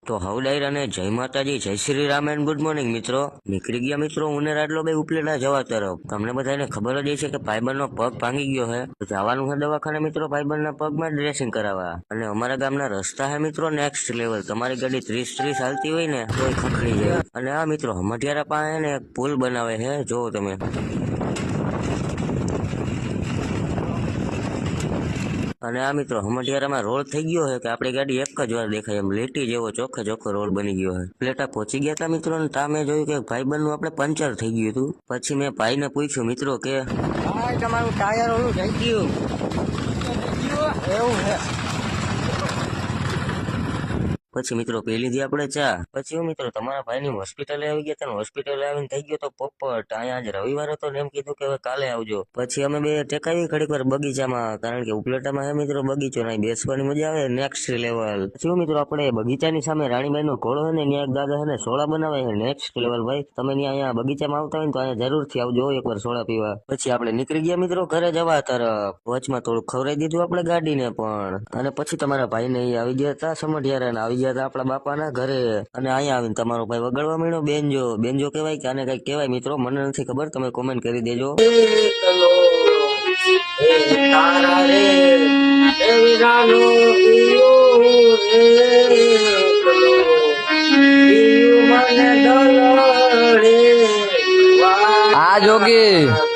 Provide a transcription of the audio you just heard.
તો હવડાયર અને જય માતાજી, જય Shri Ram and good morning મિત્રો. નીકળી ગયા મિત્રો ઉનેરાડલો બે ઉપલેટા જવા તરફ. તમને બધાને ખબર જ છે કે ભાઈબંધનો પગ ભાંગી ગયો છે, તો જવાનું છે દવાખાને મિત્રો ભાઈબંધના પગમાં ડ્રેસિંગ કરાવવા. અને અમારા ગામના રસ્તા છે મિત્રો નેક્સ્ટ લેવલ. તમારી ગાડી 30 હાલતી હોય ને તો ખખડી જાય. અને આ મિત્રો હમઢિયારા પાસે ને એક પુલ બનાવે છે, જોવો તમે. અને આ મિત્રો હમઢિયારામાં રોડ થઈ ગયો છે કે આપણી ગાડી એક જ વાર દેખાય એમ લીટી જેવો ચોખ્ખે ચોખ્ખો રોડ બની ગયો છે. પ્લેટા પહોંચી ગયા હતા મિત્રો ને તા મેં જોયું કે ભાઈબંધનું આપણે પંચર થઈ ગયું હતું. પછી મેં ભાઈને પૂછ્યું મિત્રો કે તમારું ટાયર ઓલું થઈ ગયું એવું છે. પછી મિત્રો પી લીધી આપણે ચા. પછી હું મિત્રો તમારા ભાઈની હોસ્પિટલે આવી ગયા હતા. હોસ્પિટલે આવીને થઈ ગયો તો પોપટ. અહીંયા આજ રવિવાર હતો ને એમ કીધું કે હવે કાલે આવજો. પછી અમે બે ટેકાવી ઘડીક વાર બગીચામાં, કારણ કે ઉપલેટામાં હે મિત્રો બગીચો, ના બેસવાની મજા આવે નેક્સ્ટ લેવલ. પછી મિત્રો આપણે બગીચાની સામે રાણીબાઈ નો ઘોડો છે ને ત્યાં એક દાદા છે ને સોડા બનાવે છે નેક્સ્ટ લેવલ. ભાઈ તમે અહીંયા બગીચામાં આવતા હોય ને તો અહીંયા જરૂરથી આવજો એકવાર સોડા પીવા. પછી આપણે નીકળી ગયા મિત્રો ઘરે જવા તરફ. વચમાં થોડું ખવડાવી દીધું આપણે ગાડીને પણ. અને પછી તમારા ભાઈને આવી ગયા હતા સમઢિયારા, આવી ગયા હતા આપણા બાપાના ઘરે. અને અહીંયા આવીને તમારો ભાઈ વગાડવા માંડ્યો બેન્જો. બેન્જો કહેવાય કે આને કઈ કહેવાય મિત્રો મને નથી ખબર, તમે કોમેન્ટ કરી દેજો. આ જોગી